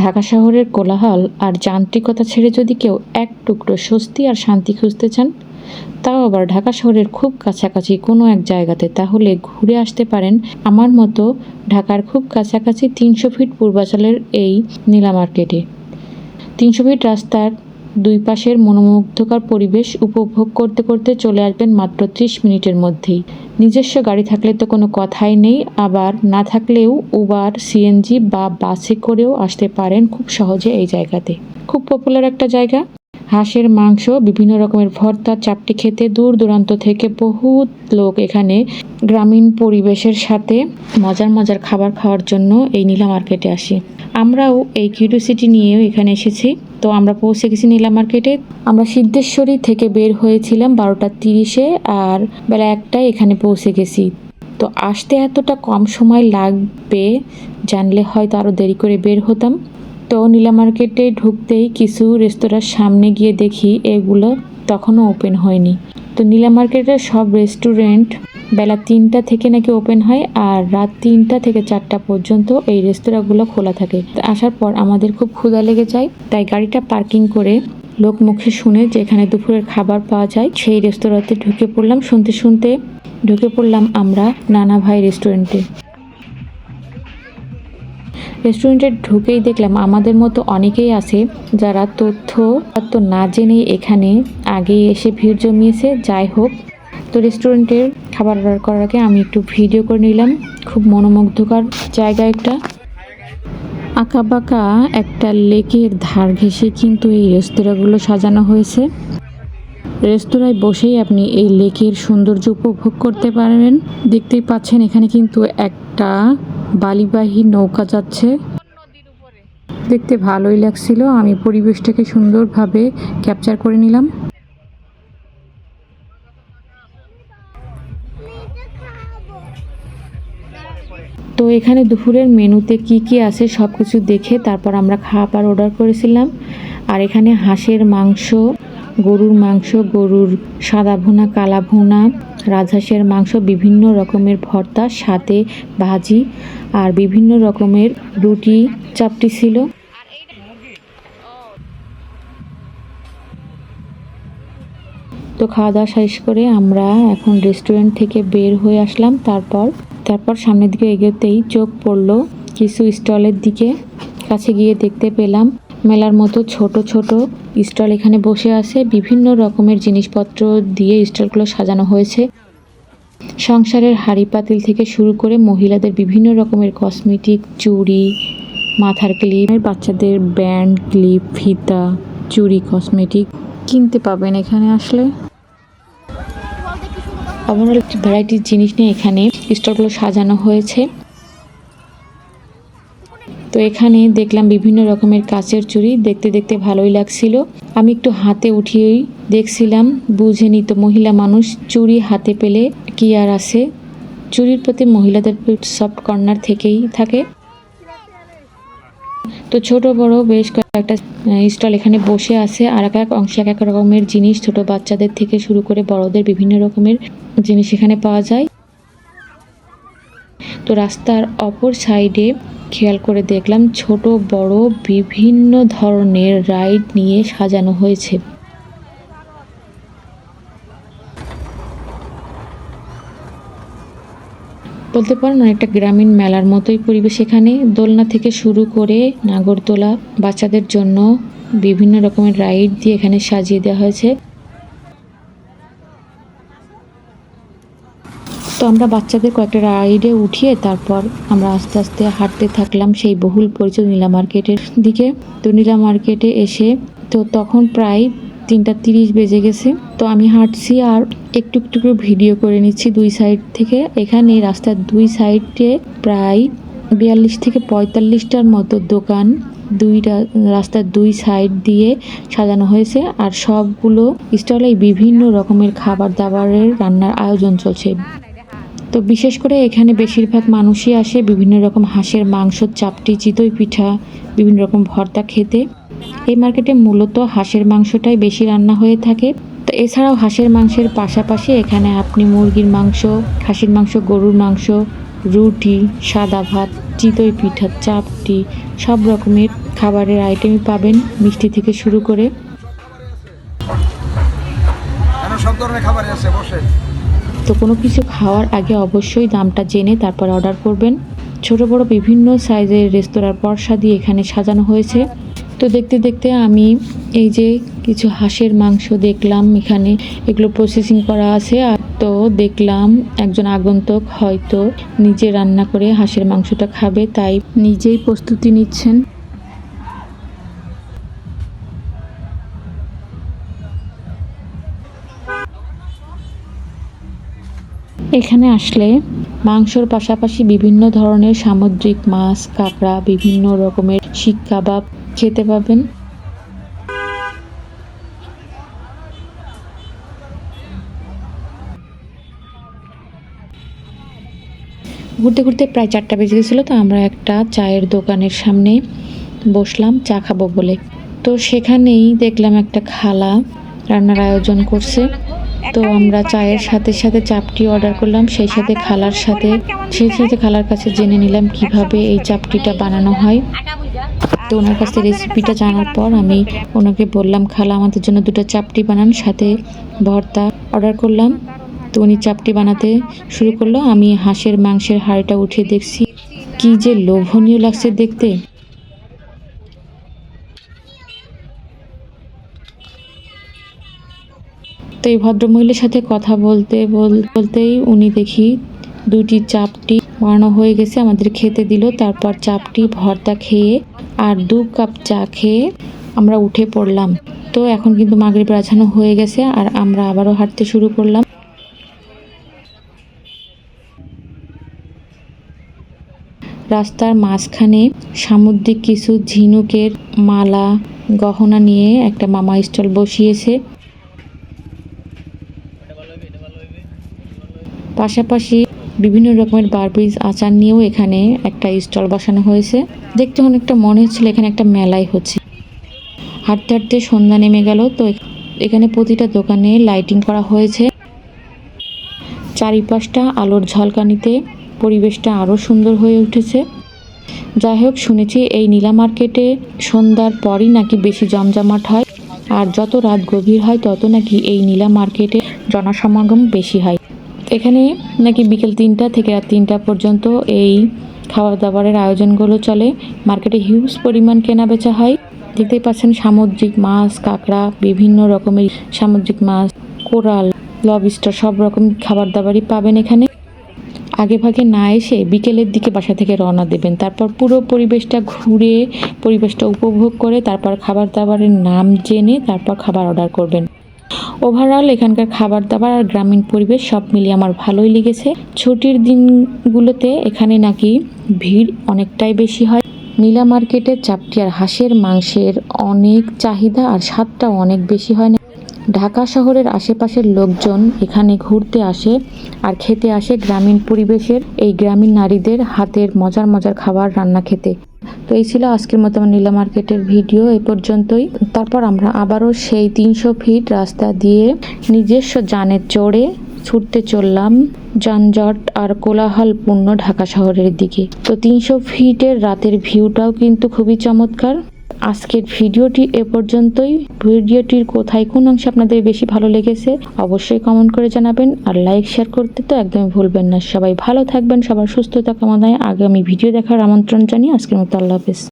ঢাকা শহরের কোলাহল আর যান্ত্রিকতা ছেড়ে যদি কেউ এক টুকরো স্বস্তি আর শান্তি খুঁজতে চান, তাও আবার ঢাকা শহরের খুব কাছাকাছি কোনো এক জায়গাতে, তাহলে ঘুরে আসতে পারেন আমার মতো ঢাকার খুব কাছাকাছি ৩০০ ফিট পূর্বাচলের এই নীলা মার্কেটে। ৩০০ ফিট রাস্তার দুই পাশের মনোমুগ্ধকর পরিবেশ উপভোগ করতে করতে চলে আসবেন মাত্র ৩০ মিনিটের মধ্যেই। নিজস্ব গাড়ি থাকলে তো কোনো কথাই নেই, আবার না থাকলেও উবার, সিএনজি বা বাসে করেও আসতে পারেন খুব সহজে এই জায়গাতে। খুব পপুলার একটা জায়গা। হাঁসের মাংস, বিভিন্ন রকমের ভর্তা, চাপটি খেতে দূর দূরান্ত থেকে বহুত লোক এখানে গ্রামীণ পরিবেশের সাথে মজার মজার খাবার খাওয়ার জন্য এই নীলা মার্কেটে আসি। আমরাও এই কিউরিওসিটি নিয়েও এখানে এসেছি। তো আমরা পৌঁছে গেছি নীলা মার্কেটে। আমরা সিদ্ধেশ্বরী থেকে বের হয়েছিলাম 12টা 30-এ, আর বেলা 1টায় এখানে পৌঁছে গেছি। তো আসতে এতটা কম সময় লাগবে জানলে হয়তো আরও দেরি করে বের হতাম। তো নীলা মার্কেটে ঢুকতেই কিছু রেস্তোরাঁর সামনে গিয়ে দেখি এগুলো তখনও ওপেন হয়নি। তো নীলা মার্কেটের সব রেস্টুরেন্ট বেলা 3টা থেকে নাকি ওপেন হয়, আর রাত 3টা থেকে 4টা পর্যন্ত এই রেস্তোরাঁগুলো খোলা থাকে। আসার পর আমাদের খুব ক্ষুধা লেগে যায়, তাই গাড়িটা পার্কিং করে লোক মুখে শুনে যে এখানে দুপুরের খাবার পাওয়া যায় সেই রেস্তোরাঁতে ঢুকে পড়লাম। শুনতে শুনতে ঢুকে পড়লাম আমরা নানা ভাই রেস্টুরেন্টে। রেস্টুরেন্টে ঢুকেই দেখলাম আমাদের মতো অনেকেই আছে যারা তথ্য না জেনেই এখানে আগেই এসে ভিড় জমিয়েছে। যাই হোক, তো রেস্টুরেন্টের খাবার অর্ডার করার আগে আমি একটু ভিডিও করে নিলাম। খুব মনোমুগ্ধকর জায়গা একটা। আঁকাবাঁকা একটা লেকের ধার ঘেঁষে কিন্তু এই রেস্তোরাঁগুলো সাজানো হয়েছে। রেস্তোরাঁয় বসেই আপনি এই লেকের সৌন্দর্য উপভোগ করতে পারবেন। দেখতেই পাচ্ছেন এখানে কিন্তু একটা বালিবাহী নৌকা যাচ্ছে। দেখতে ভালোই লাগছিল, আমি পরিবেশটাকে সুন্দরভাবে ক্যাপচার করে নিলাম। তো এখানে দুপুরের মেনুতে কি কি আছে সব কিছু দেখে তারপর আমরা খাবার অর্ডার করেছিলাম। আর এখানে হাঁসের মাংস, গরুর মাংস, গরুর সাদা ভুনা, কালা ভুনা, রাজহাঁসের মাংস, বিভিন্ন রকমের ভর্তা, সাথে ভাজি আর বিভিন্ন রকমের রুটি, চাপটি ছিল। তো খাওয়া দাওয়া শেষ করে আমরা এখন রেস্টুরেন্ট থেকে বের হয়ে আসলাম। তারপর সামনের দিকে এগোতেই চোখ পড়লো কিছু স্টলের দিকে। কাছে গিয়ে দেখতে পেলাম মেলার মতো ছোট ছোট স্টল এখানে বসে আছে। বিভিন্ন রকমের জিনিসপত্র দিয়ে স্টলগুলো সাজানো হয়েছে। সংসারের হাঁড়ি পাতিল থেকে শুরু করে মহিলাদের বিভিন্ন রকমের কসমেটিক, চুড়ি, মাথার ক্লিপ, বাচ্চাদের ব্যান্ড, ক্লিপ, ফিতা, চুড়ি, কসমেটিক কিনতে পাবেন এখানে আসলে। ওভারঅল ভ্যারাইটির জিনিস নিয়ে এখানে স্টলগুলো সাজানো হয়েছে। তো এখানে দেখলাম বিভিন্ন রকমের কাচের চুড়ি, দেখতে দেখতে ভালোই লাগছিল। আমি একটু হাতে উঠিয়েই দেখছিলাম, বুঝে নিত মহিলা মানুষ চুড়ি হাতে পেলে কি আর আছে। চুড়ির প্রতি মহিলাদের সফট কর্নার থেকেই থাকে। তো ছোট বড় বেশ কয়েকটা স্টল এখানে বসে আছে, আর এক এক অংশে এক এক রকমের জিনিস, ছোট বাচ্চাদের থেকে শুরু করে বড়দের বিভিন্ন রকমের জিনিস এখানে পাওয়া যায়। তো রাস্তার অপর সাইডে খেয়াল করে দেখলাম ছোট বড় বিভিন্ন ধরনের রাইড নিয়ে সাজানো হয়েছে। বলতে পারেন অনেকটা গ্রামীণ মেলার মতোই পরিবেশ এখানে। দোলনা থেকে শুরু করে নাগরদোলা, বাচ্চাদের জন্য বিভিন্ন রকমের রাইড দিয়ে এখানে সাজিয়ে দেওয়া হয়েছে। তো আমরা বাচ্চাদের কয়েকটা রাইডে উঠিয়ে তারপর আমরা আস্তে আস্তে হাঁটতে থাকলাম সেই বহুল পরিচিত নীলা মার্কেটের দিকে। তো নীলা মার্কেটে এসে তো তখন প্রায় 3:30 বেজে গেছে। তো আমি হাঁটছি আর একটু একটু করে ভিডিও করে নিচ্ছি দুই সাইড থেকে। এখানে রাস্তার দুই সাইডে প্রায় 42 থেকে 45টার মতো দোকান রাস্তার দুই সাইড দিয়ে সাজানো হয়েছে, আর সবগুলো স্টলে বিভিন্ন রকমের খাবার দাবারের রান্নার আয়োজন চলছে। তো বিশেষ করে এখানে বেশিরভাগ মানুষই আসে বিভিন্ন রকম হাঁসের মাংস, চাপটি, চিতই পিঠা, বিভিন্ন রকম ভর্তা খেতে। এই মার্কেটে মূলত হাঁসের মাংসটাই বেশি রান্না হয়ে থাকে। তো এছাড়াও হাঁসের মাংসের পাশাপাশি এখানে আপনি মুরগির মাংস, খাসির মাংস, গরুর মাংস, রুটি, সাদা ভাত, চিতই পিঠা, চাপটি, সব রকমের খাবারের আইটেমই পাবেন, মিষ্টি থেকে শুরু করে। সব ধরনের খাবারই আছে, বসে। তো কোনো কিছু খাওয়ার আগে অবশ্যই দামটা জেনে তারপর অর্ডার করবেন। ছোট বড় বিভিন্ন সাইজের রেস্তোরাঁর পরসা দিয়ে এখানে সাজানো হয়েছে। তো দেখতে দেখতে আমি এই যে কিছু হাঁসের মাংস দেখলাম, এখানে এগুলো প্রসেসিং করা আছে। আর তো দেখলাম একজন আগন্তুক হয়তো নিজে রান্না করে হাঁসের মাংসটা খাবে, তাই নিজেই প্রস্তুতি নিচ্ছেন। এখানে আসলে মাংসর পাশাপাশি বিভিন্ন ধরনের সামুদ্রিক মাছ, কাঁকড়া, বিভিন্ন রকমের শিক কাবাব খেতে পাবেন। ঘুরতে ঘুরতে প্রায় 4টা বেজে গেছিলো, তো আমরা একটা চায়ের দোকানের সামনে বসলাম চা খাবো বলে। তো সেখানেই দেখলাম একটা খালা রান্নার আয়োজন করছে। তো আমরা চায়ের সাথে সাথে চাপটি অর্ডার করলাম, সেই সাথে খালার কাছে জেনে নিলাম কিভাবে এই চাপটিটা বানানো হয়। তো ওনার কাছ থেকে রেসিপিটা জানার পর আমি ওনাকে বললাম, খালা আমাদের জন্য 2টা চাপটি বানান, সাথে ভর্তা অর্ডার করলাম। তো উনি চাপটি বানাতে শুরু করলো। আমি হাঁসের মাংসের হাঁড়িটা উঠিয়ে দেখছি, কি যে লোভনীয় লাগছে দেখতে। তো এই ভদ্রমহিলার সাথে কথা বলতেই উনি দেখি 2টি চাপটি বানানো হয়ে গেছে, আমাদের খেতে দিল। তারপর চাপটি ভর্তা খেয়ে আর 2 কাপ চা খেয়ে আমরা উঠে পড়লাম। তো এখন কিন্তু মাগরিব আজানও হয়ে গেছে আর আমরা আবারও হাঁটতে শুরু করলাম। রাস্তার মাঝখানে সামুদ্রিক কিছু ঝিনুকের মালা গহনা নিয়ে একটা মামা স্টল বসিয়েছে। পাশাপাশি বিভিন্ন রকমের বারবিজ আচার নিয়েও এখানে একটা স্টল বসানো হয়েছে। দেখতে অনেকটা মনে হচ্ছিল এখানে একটা মেলাই হচ্ছে। হাঁটতে হাঁটতে সন্ধ্যা নেমে গেল। তো এখানে প্রতিটা দোকানে লাইটিং করা হয়েছে, চারিপাশটা আলোর ঝলকানিতে পরিবেশটা আরও সুন্দর হয়ে উঠেছে। যাই হোক, শুনেছি এই নীলা মার্কেটে সন্ধ্যার পরই নাকি বেশি জমজমাট হয়, আর যত রাত গভীর হয় তত নাকি এই নীলা মার্কেটে জনসমাগম বেশি হয়। এখানে নাকি বিকেল 3টা থেকে রাত 3টা পর্যন্ত এই খাবার দাবারের আয়োজনগুলো চলে। মার্কেটে হিউজ পরিমাণ কেনা বেচা হয়। দেখতেই পাচ্ছেন সামুদ্রিক মাছ, কাঁকড়া, বিভিন্ন রকমের সামুদ্রিক মাছ, কোরাল, লবস্টার, সব রকম খাবার দাবারই পাবেন এখানে। আগে ভাগে না এসে বিকেলের দিকে বাসা থেকে রওনা দেবেন, তারপর পুরো পরিবেশটা ঘুরে পরিবেশটা উপভোগ করে তারপর খাবার দাবারের নাম জেনে তারপর খাবার অর্ডার করবেন। ওভারঅল এখানকার খাবার দাবার আর গ্রামীণ পরিবেশ সব মিলিয়ে আমার ভালোই লেগেছে। ছুটির দিনগুলোতে এখানে নাকি ভিড় অনেকটাই বেশি হয়। নীলা মার্কেটের চাপটি আর হাঁসের মাংসের অনেক চাহিদা আর স্বাদটাও অনেক বেশি হয় না। ঢাকা শহরের আশেপাশের লোকজন এখানে ঘুরতে আসে আর খেতে আসে গ্রামীণ পরিবেশের এই গ্রামীণ নারীদের হাতের মজার মজার খাবার রান্না খেতে। তো এই ছিল আজকের মতো আমার নীলা মার্কেটের ভিডিও, এই পর্যন্তই। তারপর আমরা আবারও সেই 300 ফিট রাস্তা দিয়ে নিজস্ব যানে চড়ে ছুটতে চললাম যানজট আর কোলাহলপূর্ণ ঢাকা শহরের দিকে। তো 300 ফিটের রাতের ভিউটাও কিন্তু খুবই চমৎকার। আজকের ভিডিওটি এ পর্যন্তই। ভিডিওটির কোথায় কোন অংশে আপনাদের বেশি ভালো লেগেছে অবশ্যই কমেন্ট করে জানাবেন, আর লাইক শেয়ার করতে তো একদমই ভুলবেন না। সবাই ভালো থাকবেন, সবার সুস্থতা কামনায় আগামী ভিডিও দেখার আমন্ত্রণ জানিয়ে আজকের মতো আল্লাহ হাফেজ।